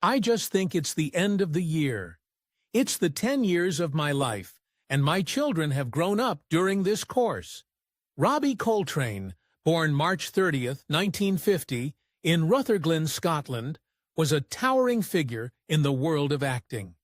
I just think it's the end of the year. It's the 10 years of my life, and my children have grown up during this course. Robbie Coltrane, born March 30th, 1950, in Rutherglen, Scotland, was a towering figure in the world of acting.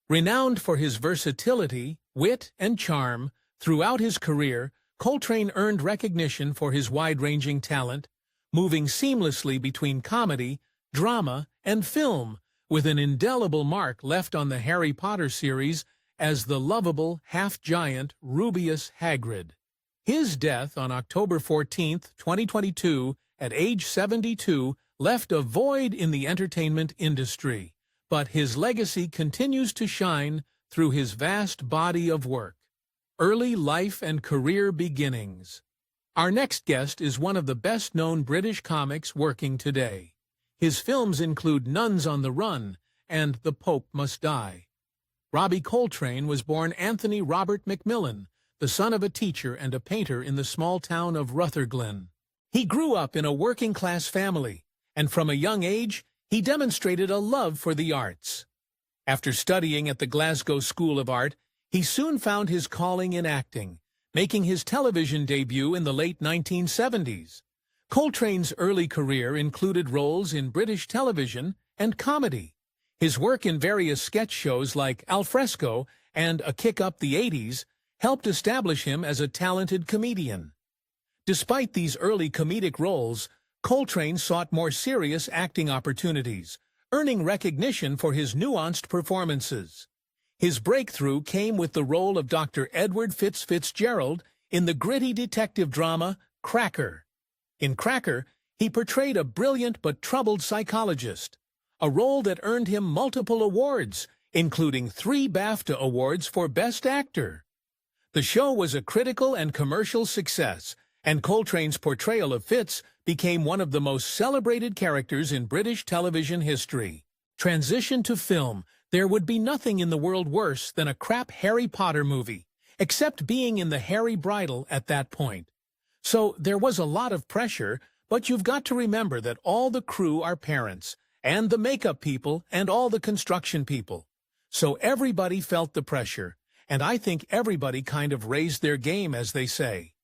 Renowned for his versatility, wit, and charm, throughout his career, Coltrane earned recognition for his wide-ranging talent, moving seamlessly between comedy, drama, and film, with an indelible mark left on the Harry Potter series as the lovable, half-giant Rubeus Hagrid. His death on October 14, 2022, at age 72, left a void in the entertainment industry, but his legacy continues to shine through his vast body of work. Early life and career beginnings. Our next guest is one of the best-known British comics working today. His films include Nuns on the Run and The Pope Must Die. Robbie Coltrane was born Anthony Robert Macmillan, the son of a teacher and a painter in the small town of Rutherglen. He grew up in a working-class family, and from a young age, he demonstrated a love for the arts. After studying at the Glasgow School of Art, he soon found his calling in acting, making his television debut in the late 1970s. Coltrane's early career included roles in British television and comedy. His work in various sketch shows like Alfresco and A Kick Up the 80s helped establish him as a talented comedian. Despite these early comedic roles, Coltrane sought more serious acting opportunities, earning recognition for his nuanced performances. His breakthrough came with the role of Dr. Edward Fitzgerald in the gritty detective drama Cracker. In Cracker, he portrayed a brilliant but troubled psychologist, a role that earned him multiple awards, including 3 BAFTA awards for Best Actor. The show was a critical and commercial success, and Coltrane's portrayal of Fitz became one of the most celebrated characters in British television history. Transition to film. There would be nothing in the world worse than a crap Harry Potter movie, except being in the Harry bridal at that point. So there was a lot of pressure, but you've got to remember that all the crew are parents, and the makeup people, and all the construction people. So everybody felt the pressure, and I think everybody kind of raised their game, as they say.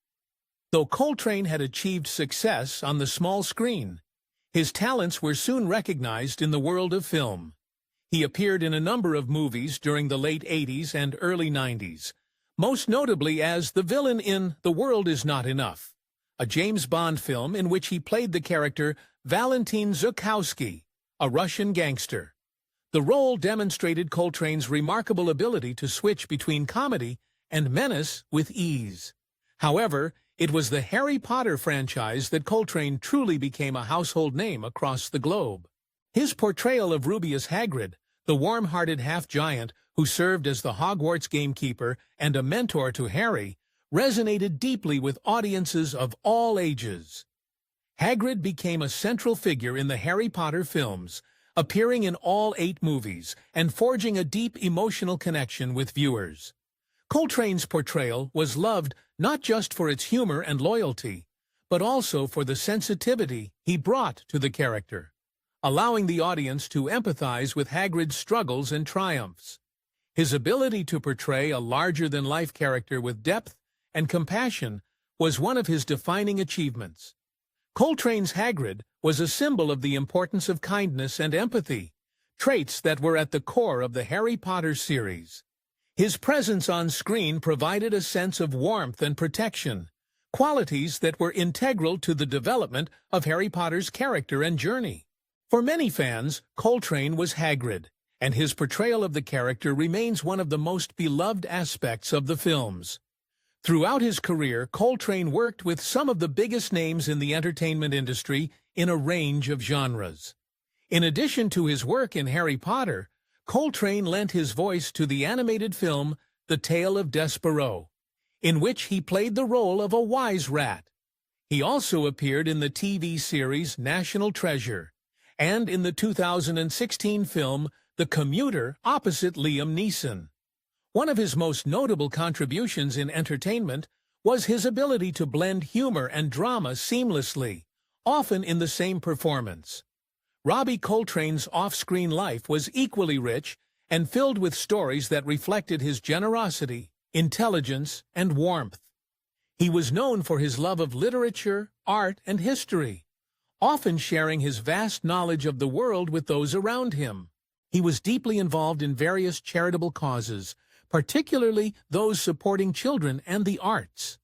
Though Coltrane had achieved success on the small screen, his talents were soon recognized in the world of film. He appeared in a number of movies during the late 80s and early 90s, most notably as the villain in The World Is Not Enough, a James Bond film in which he played the character Valentin Zukowski, a Russian gangster. The role demonstrated Coltrane's remarkable ability to switch between comedy and menace with ease. However, it was the Harry Potter franchise that Coltrane truly became a household name across the globe. His portrayal of Rubeus Hagrid, the warm-hearted half-giant who served as the Hogwarts gamekeeper and a mentor to Harry, resonated deeply with audiences of all ages. Hagrid became a central figure in the Harry Potter films, appearing in all 8 movies and forging a deep emotional connection with viewers. Coltrane's portrayal was loved not just for its humor and loyalty, but also for the sensitivity he brought to the character, allowing the audience to empathize with Hagrid's struggles and triumphs. His ability to portray a larger-than-life character with depth and compassion was one of his defining achievements. Coltrane's Hagrid was a symbol of the importance of kindness and empathy, traits that were at the core of the Harry Potter series. His presence on screen provided a sense of warmth and protection, qualities that were integral to the development of Harry Potter's character and journey. For many fans, Coltrane was Hagrid, and his portrayal of the character remains one of the most beloved aspects of the films. Throughout his career, Coltrane worked with some of the biggest names in the entertainment industry in a range of genres. In addition to his work in Harry Potter, Coltrane lent his voice to the animated film The Tale of Despereaux, in which he played the role of a wise rat. He also appeared in the TV series National Treasure, and in the 2016 film The Commuter opposite Liam Neeson. One of his most notable contributions in entertainment was his ability to blend humor and drama seamlessly, often in the same performance. Robbie Coltrane's off-screen life was equally rich and filled with stories that reflected his generosity, intelligence, and warmth. He was known for his love of literature, art, and history, often sharing his vast knowledge of the world with those around him. He was deeply involved in various charitable causes, particularly those supporting children and the arts.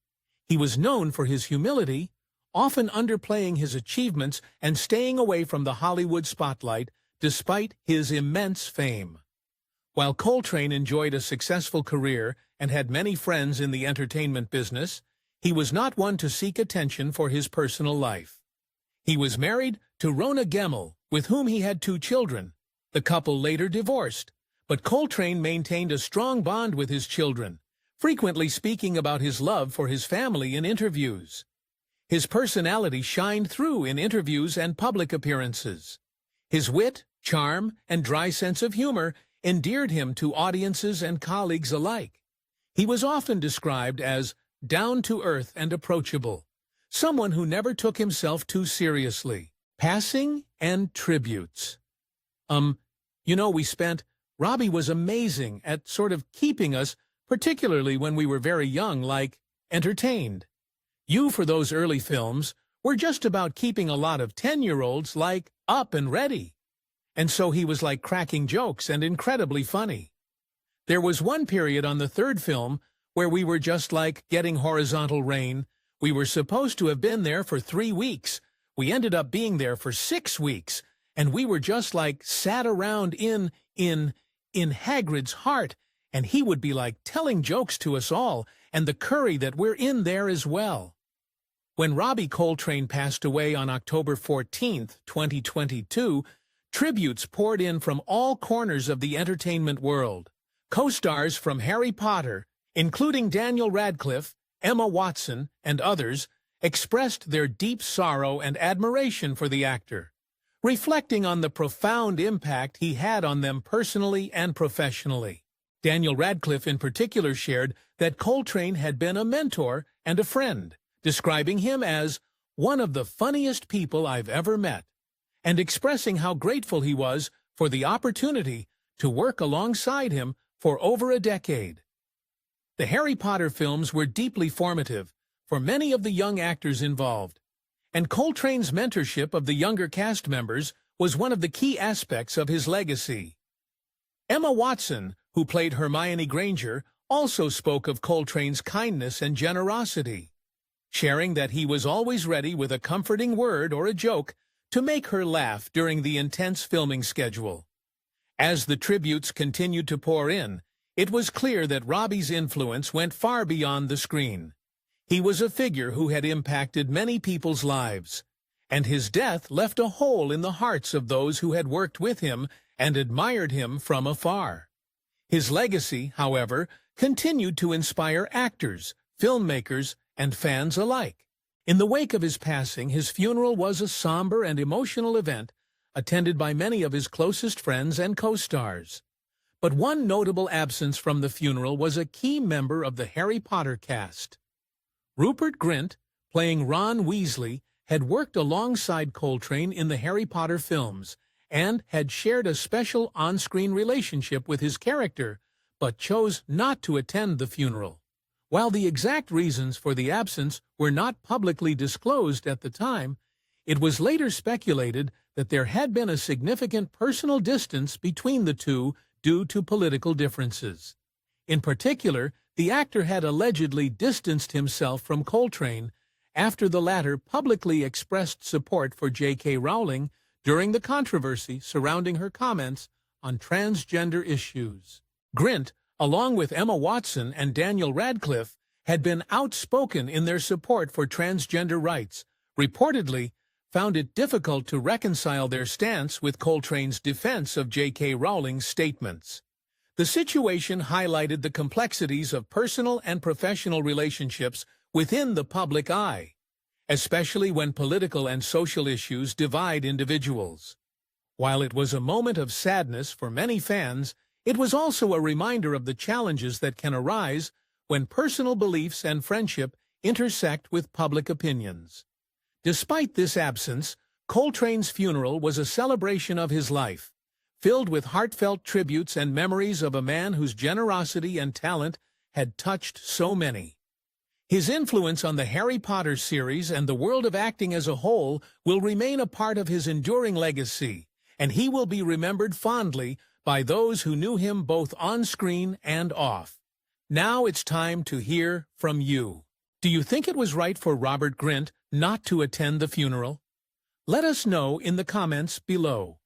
He was known for his humility, often underplaying his achievements and staying away from the Hollywood spotlight despite his immense fame. While Coltrane enjoyed a successful career and had many friends in the entertainment business, he was not one to seek attention for his personal life. He was married to Rona Gemmell, with whom he had 2 children. The couple later divorced, but Coltrane maintained a strong bond with his children, frequently speaking about his love for his family in interviews. His personality shined through in interviews and public appearances. His wit, charm, and dry sense of humor endeared him to audiences and colleagues alike. He was often described as down-to-earth and approachable, someone who never took himself too seriously. Passing and tributes. Robbie was amazing at sort of keeping us, particularly when we were very young, entertained. For those early films, were just about keeping a lot of 10-year-olds, up and ready. And so he was cracking jokes and incredibly funny. There was one period on the 3rd film where we were just getting horizontal rain. We were supposed to have been there for 3 weeks. We ended up being there for 6 weeks, and we were just sat around in Hagrid's heart, and he would be telling jokes to us all, and the curry that we're in there as well. When Robbie Coltrane passed away on October 14th, 2022, tributes poured in from all corners of the entertainment world. Co-stars from Harry Potter, including Daniel Radcliffe, Emma Watson, and others, expressed their deep sorrow and admiration for the actor, reflecting on the profound impact he had on them personally and professionally. Daniel Radcliffe in particular shared that Coltrane had been a mentor and a friend, describing him as one of the funniest people I've ever met, and expressing how grateful he was for the opportunity to work alongside him for over a decade. The Harry Potter films were deeply formative for many of the young actors involved, and Coltrane's mentorship of the younger cast members was one of the key aspects of his legacy. Emma Watson, who played Hermione Granger, also spoke of Coltrane's kindness and generosity, sharing that he was always ready with a comforting word or a joke to make her laugh during the intense filming schedule. As the tributes continued to pour in, it was clear that Robbie's influence went far beyond the screen. He was a figure who had impacted many people's lives, and his death left a hole in the hearts of those who had worked with him and admired him from afar. His legacy, however, continued to inspire actors, filmmakers, and fans alike. In the wake of his passing, his funeral was a somber and emotional event, attended by many of his closest friends and co-stars. But one notable absence from the funeral was a key member of the Harry Potter cast. Rupert Grint, playing Ron Weasley, had worked alongside Coltrane in the Harry Potter films and had shared a special on-screen relationship with his character, but chose not to attend the funeral. While the exact reasons for the absence were not publicly disclosed at the time, it was later speculated that there had been a significant personal distance between the two due to political differences. In particular, the actor had allegedly distanced himself from Coltrane after the latter publicly expressed support for J.K. Rowling during the controversy surrounding her comments on transgender issues. Grint, along with Emma Watson and Daniel Radcliffe, had been outspoken in their support for transgender rights, reportedly found it difficult to reconcile their stance with Coltrane's defense of J.K. Rowling's statements. The situation highlighted the complexities of personal and professional relationships within the public eye, especially when political and social issues divide individuals. While it was a moment of sadness for many fans, it was also a reminder of the challenges that can arise when personal beliefs and friendship intersect with public opinions. Despite this absence, Coltrane's funeral was a celebration of his life, filled with heartfelt tributes and memories of a man whose generosity and talent had touched so many. His influence on the Harry Potter series and the world of acting as a whole will remain a part of his enduring legacy, and he will be remembered fondly by those who knew him both on screen and off. Now it's time to hear from you. Do you think it was right for Robert Grint not to attend the funeral? Let us know in the comments below.